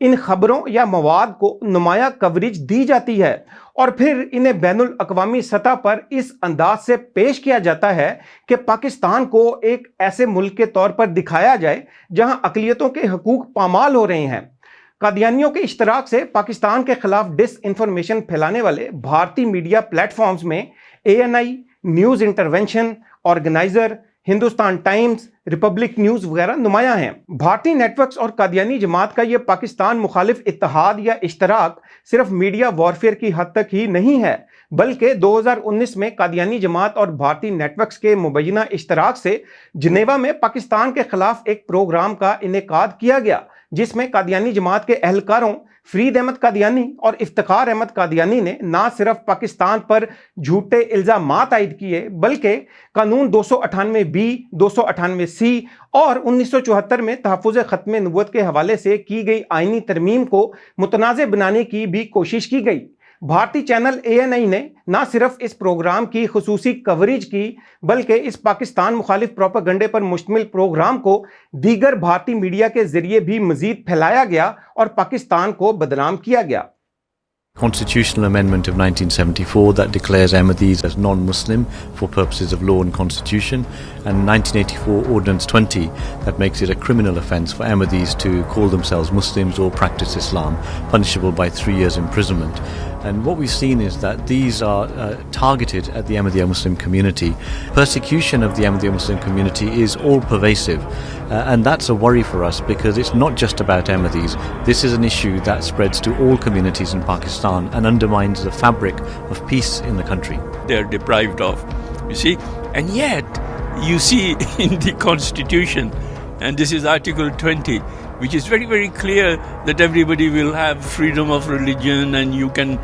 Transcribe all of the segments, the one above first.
ان خبروں یا مواد کو نمایاں کوریج دی جاتی ہے اور پھر انہیں بین الاقوامی سطح پر اس انداز سے پیش کیا جاتا ہے کہ پاکستان کو ایک ایسے ملک کے طور پر دکھایا جائے جہاں اقلیتوں کے حقوق پامال ہو رہے ہیں۔ قادیانیوں کے اشتراک سے پاکستان کے خلاف ڈس انفارمیشن پھیلانے والے بھارتی میڈیا پلیٹ فارمز میں ANI، News Intervention, Organiser, Hindustan Times, Republic News وغیرہ نمایاں ہیں۔ بھارتی نیٹ ورکس اور قادیانی جماعت کا یہ پاکستان مخالف اتحاد یا اشتراک صرف میڈیا وارفیئر کی حد تک ہی نہیں ہے، بلکہ 2019 میں قادیانی جماعت اور بھارتی نیٹ ورکس کے مبینہ اشتراک سے جنیوا میں پاکستان کے خلاف ایک پروگرام کا انعقاد کیا گیا، جس میں قادیانی جماعت کے اہلکاروں فرید احمد قادیانی اور افتخار احمد قادیانی نے نہ صرف پاکستان پر جھوٹے الزامات عائد کیے، بلکہ قانون 298B، 298C اور 1974 میں تحفظ ختم نبوت کے حوالے سے کی گئی آئینی ترمیم کو متنازع بنانے کی بھی کوشش کی گئی۔ بھارتی چینل ANI نے نہ صرف اس پروگرام کی خصوصی کوریج کی، بلکہ اس پاکستان مخالف پروپیگنڈے پر مشتمل پروگرام کو دیگر بھارتی میڈیا کے ذریعے بھی مزید پھیلایا گیا اور پاکستان کو بدنام کیا گیا۔ Constitutional amendment of 1974 that declares Ahmadis as non-Muslim for purposes of law and constitution, and 1984 Ordinance 20 that makes it a criminal offence for Ahmadis to call themselves Muslims or practice Islam, punishable by 3 years imprisonment. And what we've seen is that these are targeted at the Ahmadiyya Muslim community. Persecution of the Ahmadiyya Muslim community is all pervasive, and that's a worry for us because it's not just about Ahmadis. This is an issue that spreads to all communities in Pakistan and undermines the fabric of peace in the country. They are deprived of, you see, and yet you see in the Constitution, and this is Article 20, which is very, very clear that everybody will have freedom of religion and you can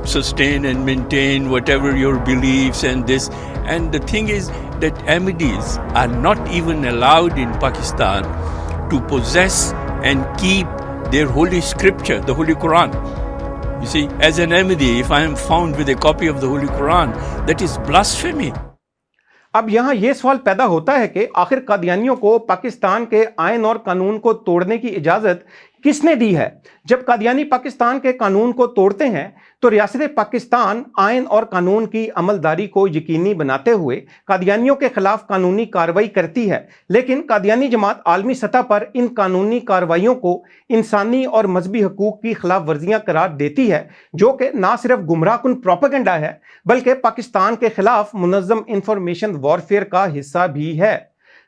sustain and maintain whatever your beliefs and this. And the thing is that Ahmadis are not even allowed in Pakistan to possess and keep their holy scripture, the Holy Quran. You see, as an Ahmadi, if I am found with a copy of the Holy Quran, that is blasphemy. اب یہاں یہ سوال پیدا ہوتا ہے کہ آخر قادیانیوں کو پاکستان کے آئین اور قانون کو توڑنے کی اجازت کس نے دی ہے؟ جب قادیانی پاکستان کے قانون کو توڑتے ہیں تو ریاست پاکستان آئین اور قانون کی عملداری کو یقینی بناتے ہوئے قادیانیوں کے خلاف قانونی کارروائی کرتی ہے، لیکن قادیانی جماعت عالمی سطح پر ان قانونی کارروائیوں کو انسانی اور مذہبی حقوق کی خلاف ورزیاں قرار دیتی ہے، جو کہ نہ صرف گمراہ کن پروپیگنڈا ہے بلکہ پاکستان کے خلاف منظم انفارمیشن وارفیئر کا حصہ بھی ہے۔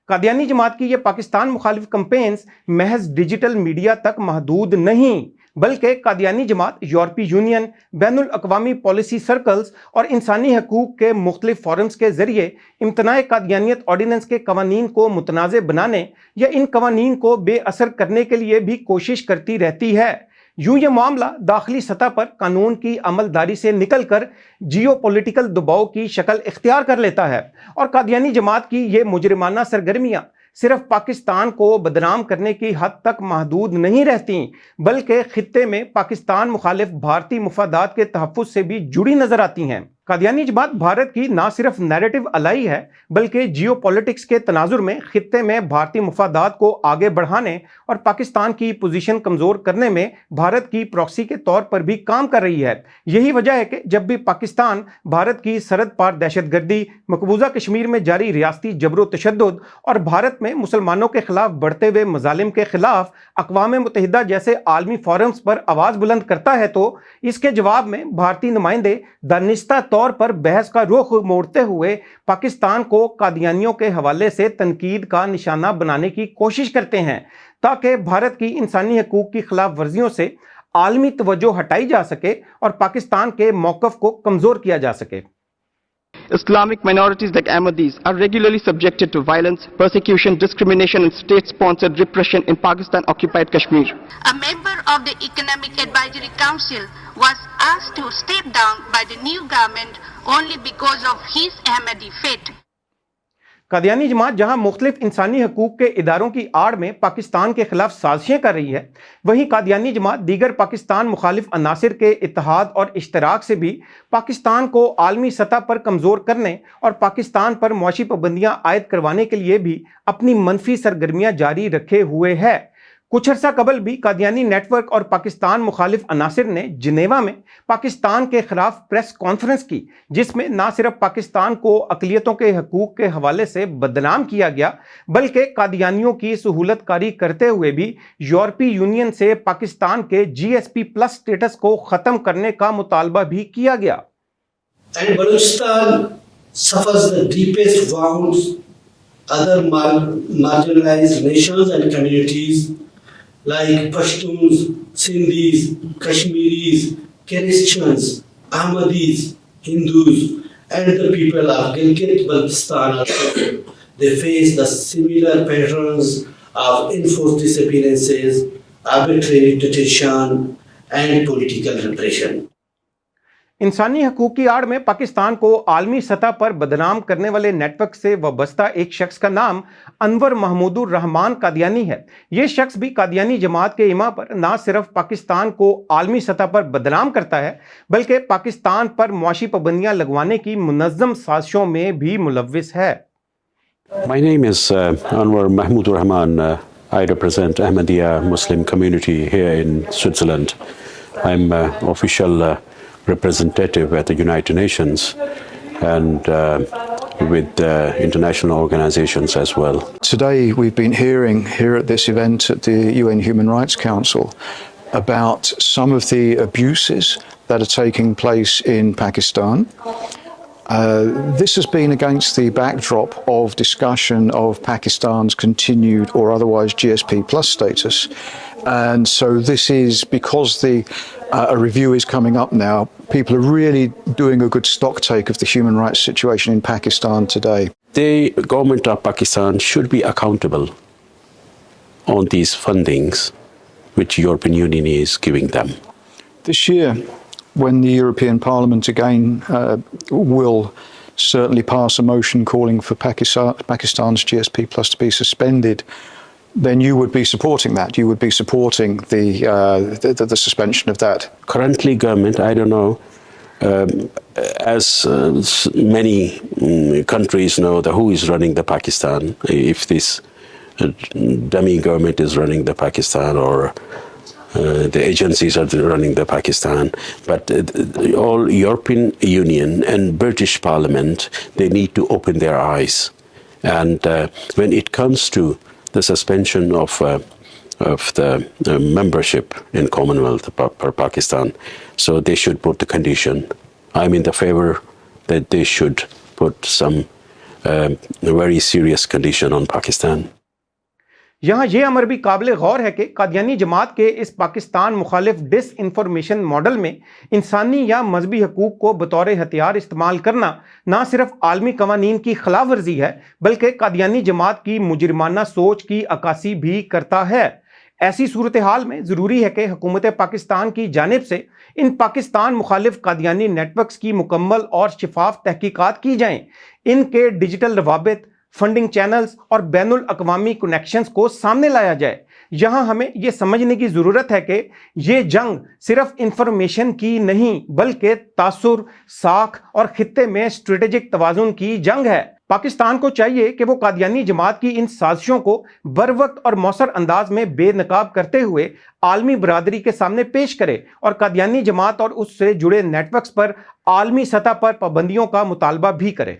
قادیانی جماعت کی یہ پاکستان مخالف کمپینز محض ڈیجیٹل میڈیا تک محدود نہیں، بلکہ قادیانی جماعت یورپی یونین، بین الاقوامی پالیسی سرکلز اور انسانی حقوق کے مختلف فورمز کے ذریعے امتناع قادیانیت آرڈیننس کے قوانین کو متنازع بنانے یا ان قوانین کو بے اثر کرنے کے لیے بھی کوشش کرتی رہتی ہے۔ یوں یہ معاملہ داخلی سطح پر قانون کی عملداری سے نکل کر جیو پولیٹیکل دباؤ کی شکل اختیار کر لیتا ہے، اور قادیانی جماعت کی یہ مجرمانہ سرگرمیاں صرف پاکستان کو بدنام کرنے کی حد تک محدود نہیں رہتی، بلکہ خطے میں پاکستان مخالف بھارتی مفادات کے تحفظ سے بھی جڑی نظر آتی ہیں۔ قادیانی جماعت بھارت کی نہ صرف نیریٹو الائی ہے بلکہ جیو پولیٹکس کے تناظر میں خطے میں بھارتی مفادات کو آگے بڑھانے اور پاکستان کی پوزیشن کمزور کرنے میں بھارت کی پراکسی کے طور پر بھی کام کر رہی ہے۔ یہی وجہ ہے کہ جب بھی پاکستان بھارت کی سرحد پار دہشت گردی، مقبوضہ کشمیر میں جاری ریاستی جبر و تشدد اور بھارت میں مسلمانوں کے خلاف بڑھتے ہوئے مظالم کے خلاف اقوام متحدہ جیسے عالمی فورمز پر آواز بلند کرتا ہے، تو اس کے جواب میں بھارتی نمائندے دانستہ طور پر بحث کا رخ موڑتے ہوئے پاکستان کو قادیانیوں کے حوالے سے تنقید کا نشانہ بنانے کی کوشش کرتے ہیں تاکہ بھارت کی انسانی حقوق کی خلاف ورزیوں سے عالمی توجہ ہٹائی جا سکے اور پاکستان کے موقف کو کمزور کیا جا سکے۔ Islamic minorities like Ahmadis are regularly subjected to violence, persecution, discrimination and state-sponsored repression in Pakistan-occupied Kashmir. A member of the Economic Advisory Council was asked to step down by the new government only because of his Ahmadi faith. Qadiani جماعت جہاں مختلف انسانی حقوق کے اداروں کی آڑ میں پاکستان کے خلاف سازشیں کر رہی ہے، وہیں قادیانی جماعت دیگر پاکستان مخالف عناصر کے اتحاد اور اشتراک سے بھی پاکستان کو عالمی سطح پر کمزور کرنے اور پاکستان پر معاشی پابندیاں عائد کروانے کے لیے بھی اپنی منفی سرگرمیاں جاری رکھے ہوئے ہے۔ کچھ عرصہ قبل بھی قادیانی نیٹ ورک اور پاکستان مخالف عناصر نے جنیوا میں پاکستان کے خلاف پریس کانفرنس کی، جس میں نہ صرف پاکستان کو اقلیتوں کے حقوق کے حوالے سے بدنام کیا گیا بلکہ قادیانیوں کی سہولت کاری کرتے ہوئے بھی یورپی یونین سے پاکستان کے GSP+ سٹیٹس کو ختم کرنے کا مطالبہ بھی کیا گیا۔ And Balochistan suffers the deepest wounds other marginalized nations and communities like Pashtuns, Sindhis, Kashmiris, Christians, Ahmadis, Hindus, and the people of Gilgit-Baltistan also. They face the similar patterns of enforced disappearances, arbitrary detention, and political repression. انسانی حقوق کی آڑ میں پاکستان کو عالمی سطح پر بدنام کرنے والے نیٹ ورک سے وابستہ ایک شخص کا نام انور محمود الرحمان قادیانی ہے۔ یہ شخص بھی قادیانی جماعت کے ایما پر نہ صرف پاکستان کو عالمی سطح پر بدنام کرتا ہے بلکہ پاکستان پر معاشی پابندیاں لگوانے کی منظم سازشوں میں بھی ملوث ہے۔ My name is Anwar Mahmood Rahman. I represent Ahmadiyya Muslim community here in Switzerland. I'm official representative at the United Nations and with international organizations as well. Today we've been hearing here at this event at the UN Human Rights Council about some of the abuses that are taking place in Pakistan. This has been against the backdrop of discussion of Pakistan's continued or otherwise GSP+ status. And so this is because a review is coming up now. People are really doing a good stock take of the human rights situation in Pakistan today. The government of Pakistan should be accountable on these fundings which European Union is giving them. This year, when the European Parliament again will certainly pass a motion calling for Pakistan's GSP+ to be suspended, then you would be supporting that. You would be supporting the suspension of that. Currently, government, I don't know, as many countries know who is running the Pakistan, if this dummy government is running the Pakistan or the agencies are running the Pakistan, but all European Union and British Parliament, they need to open their eyes. And when it comes to the suspension of the membership in Commonwealth for Pakistan, so they should put the condition. I'm in the favor that they should put some very serious condition on Pakistan. یہاں یہ امر بھی قابل غور ہے کہ قادیانی جماعت کے اس پاکستان مخالف ڈس انفارمیشن ماڈل میں انسانی یا مذہبی حقوق کو بطور ہتھیار استعمال کرنا نہ صرف عالمی قوانین کی خلاف ورزی ہے بلکہ قادیانی جماعت کی مجرمانہ سوچ کی عکاسی بھی کرتا ہے۔ ایسی صورتحال میں ضروری ہے کہ حکومت پاکستان کی جانب سے ان پاکستان مخالف قادیانی نیٹ ورکس کی مکمل اور شفاف تحقیقات کی جائیں، ان کے ڈیجیٹل روابط، فنڈنگ چینلز اور بین الاقوامی کنیکشنز کو سامنے لایا جائے۔ یہاں ہمیں یہ سمجھنے کی ضرورت ہے کہ یہ جنگ صرف انفارمیشن کی نہیں بلکہ تاثر، ساکھ اور خطے میں اسٹریٹجک توازن کی جنگ ہے۔ پاکستان کو چاہیے کہ وہ قادیانی جماعت کی ان سازشوں کو بروقت اور مؤثر انداز میں بے نقاب کرتے ہوئے عالمی برادری کے سامنے پیش کرے اور قادیانی جماعت اور اس سے جڑے نیٹ ورکس پر عالمی سطح پر پابندیوں کا مطالبہ بھی کرے۔